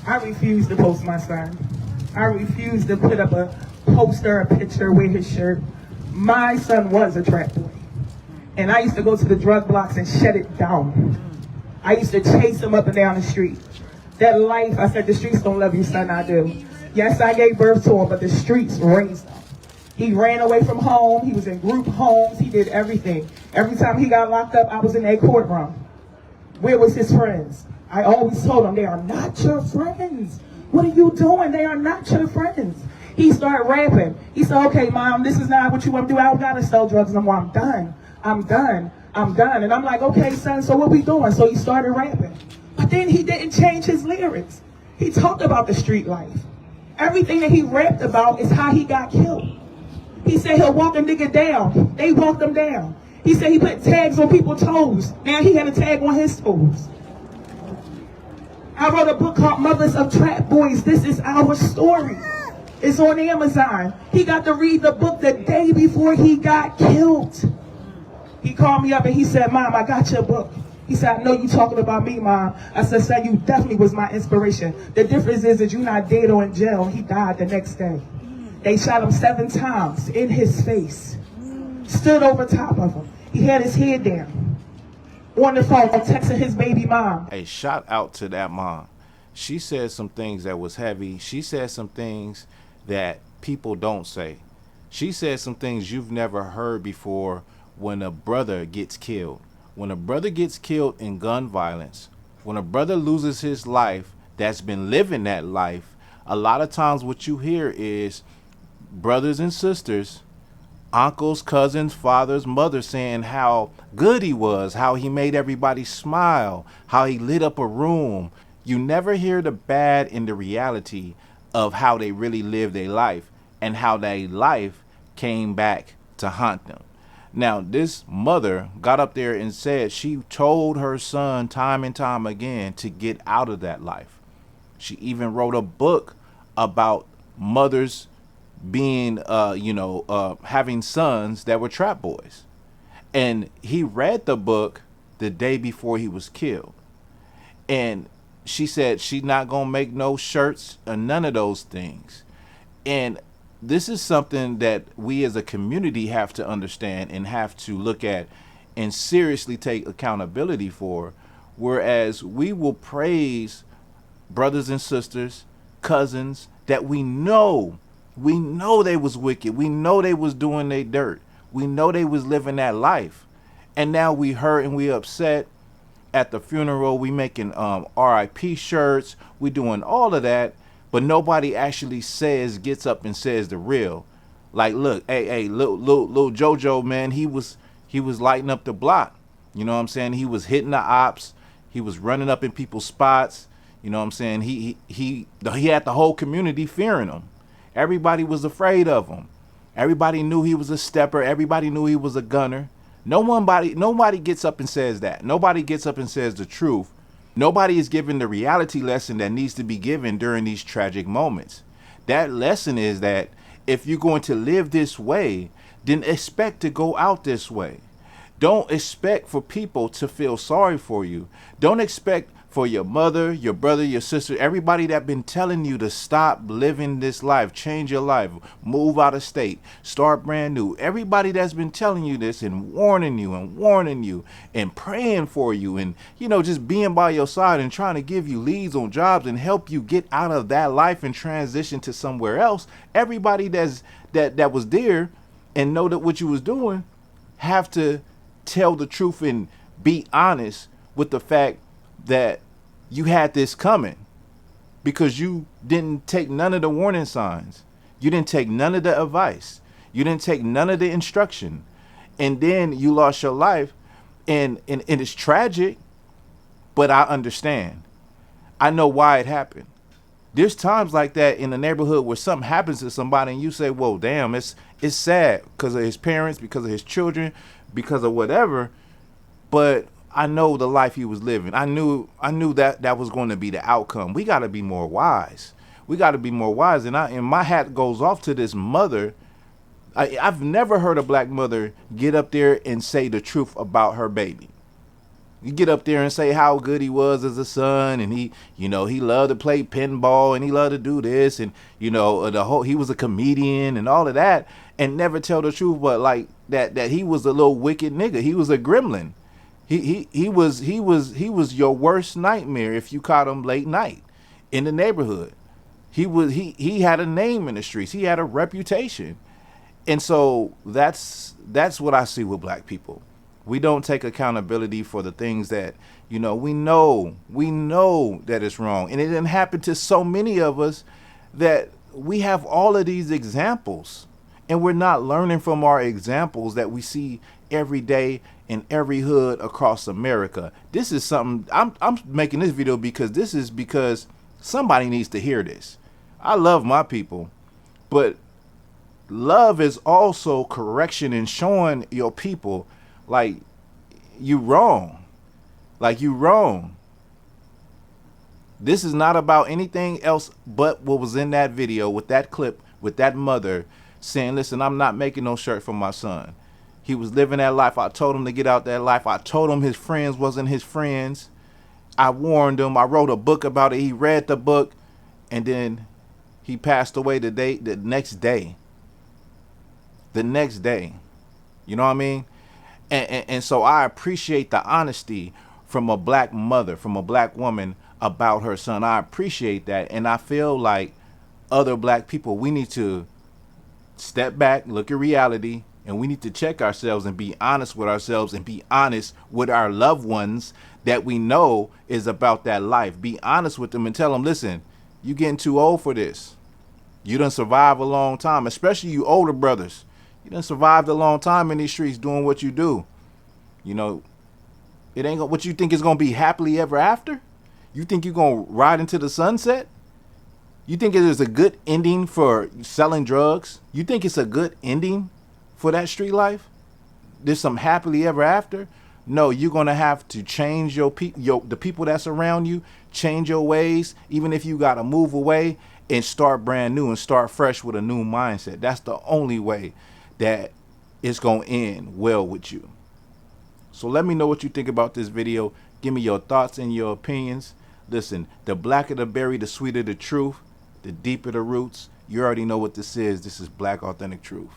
I refuse to post my son. I refuse to put up a poster, a picture, wear his shirt. My son was a trap boy. And I used to go to the drug blocks and shut it down. I used to chase him up and down the street. That life, I said, the streets don't love you, son, I do. Yes, I gave birth to him, but the streets raised him. He ran away from home. He was in group homes. He did everything. Every time he got locked up, I was in that courtroom. Where was his friends? I always told him, they are not your friends. What are you doing? They are not your friends. He started rapping. He said, okay, Mom, this is not what you want to do. I don't got to sell drugs no more. I'm done. I'm done. I'm done. And I'm like, okay, son, so what we doing? So he started rapping. But then he didn't change his lyrics. He talked about the street life. Everything that he rapped about is how he got killed. He said he'll walk a nigga down. They walked him down. He said he put tags on people's toes. Now he had a tag on his toes. I wrote a book called Mothers of Trap Boys. This is our story. It's on Amazon. He got to read the book the day before he got killed. He called me up and he said, Mom, I got your book. He said, I know you talking about me, Mom. I said, son, you definitely was my inspiration. The difference is that you're not dead or in jail. He died the next day. They shot him 7 times in his face. Stood over top of him. He had his head down. On the phone, texting his baby mom. Hey, shout out to that mom. She said some things that was heavy. She said some things that people don't say. She said some things you've never heard before when a brother gets killed. When a brother gets killed in gun violence, when a brother loses his life that's been living that life, a lot of times what you hear is brothers and sisters, uncles, cousins, fathers, mothers saying how good he was, how he made everybody smile, how he lit up a room. You never hear the bad in the reality of how they really lived their life and how their life came back to haunt them. Now, this mother got up there and said she told her son time and time again to get out of that life. She even wrote a book about mothers being, having sons that were trap boys. And he read the book the day before he was killed. And she said she's not going to make no shirts or none of those things. And this is something that we as a community have to understand and have to look at and seriously take accountability for. Whereas we will praise brothers and sisters, cousins that we know they was wicked. We know they was doing their dirt. We know they was living that life. And now we hurt and we upset. At the funeral, we making RIP shirts. We doing all of that. But nobody actually gets up and says the real. Like, look, hey, little JoJo, man, he was lighting up the block. You know what I'm saying? He was hitting the ops. He was running up in people's spots. You know what I'm saying? He had the whole community fearing him. Everybody was afraid of him. Everybody knew he was a stepper. Everybody knew he was a gunner. Nobody gets up and says that. Nobody gets up and says the truth. Nobody is given the reality lesson that needs to be given during these tragic moments. That lesson is that if you're going to live this way, then expect to go out this way. Don't expect for people to feel sorry for you. Don't expect for your mother, your brother, your sister, everybody that been telling you to stop living this life, change your life, move out of state, start brand new. Everybody that's been telling you this and warning you and praying for you and, just being by your side and trying to give you leads on jobs and help you get out of that life and transition to somewhere else. Everybody that was there and know that what you was doing have to tell the truth and be honest with the fact that you had this coming because you didn't take none of the warning signs. You didn't take none of the advice. You didn't take none of the instruction. And then you lost your life. And it's tragic, but I understand. I know why it happened. There's times like that in the neighborhood where something happens to somebody and you say, whoa, damn, it's sad because of his parents, because of his children, because of whatever. But I know the life he was living. I knew that was going to be the outcome. We got to be more wise. And my hat goes off to this mother. I've never heard a black mother get up there and say the truth about her baby. You get up there and say how good he was as a son, and he loved to play pinball, and he loved to do this, and he was a comedian and all of that, and never tell the truth, but like that he was a little wicked nigga. He was a gremlin. He was your worst nightmare if you caught him late night in the neighborhood. He had a name in the streets. He had a reputation. And so that's what I see with black people. We don't take accountability for the things that, we know that it's wrong. And it didn't happen to so many of us that we have all of these examples, and we're not learning from our examples that we see every day in every hood across America. This is something I'm making this video because somebody needs to hear this. I love my people, but love is also correction and showing your people like you wrong. This is not about anything else but what was in that video with that clip with that mother saying, listen, I'm not making no shirt for my son. He was living that life. I told him to get out that life. I told him his friends wasn't his friends. I warned him. I wrote a book about it. He read the book, and then he passed away the next day. The next day. You know what I mean? And so I appreciate the honesty from a black mother, from a black woman about her son. I appreciate that. And I feel like other black people, we need to step back, look at reality, and we need to check ourselves and be honest with ourselves and be honest with our loved ones that we know is about that life. Be honest with them and tell them, listen, you getting too old for this. You done survived a long time, especially you older brothers. You done survived a long time in these streets doing what you do. It ain't what you think is gonna be happily ever after. You think you're gonna ride into the sunset? You think it is a good ending for selling drugs? You think it's a good ending for that street life? There's some happily ever after? No, you're gonna have to change the people that's around you, change your ways, even if you gotta move away and start brand new and start fresh with a new mindset. That's the only way that it's gonna end well with you. So let me know what you think about this video. Give me your thoughts and your opinions. Listen, the blacker the berry, the sweeter the truth, the deeper the roots. You already know what this is. This is Black Authentic Truth.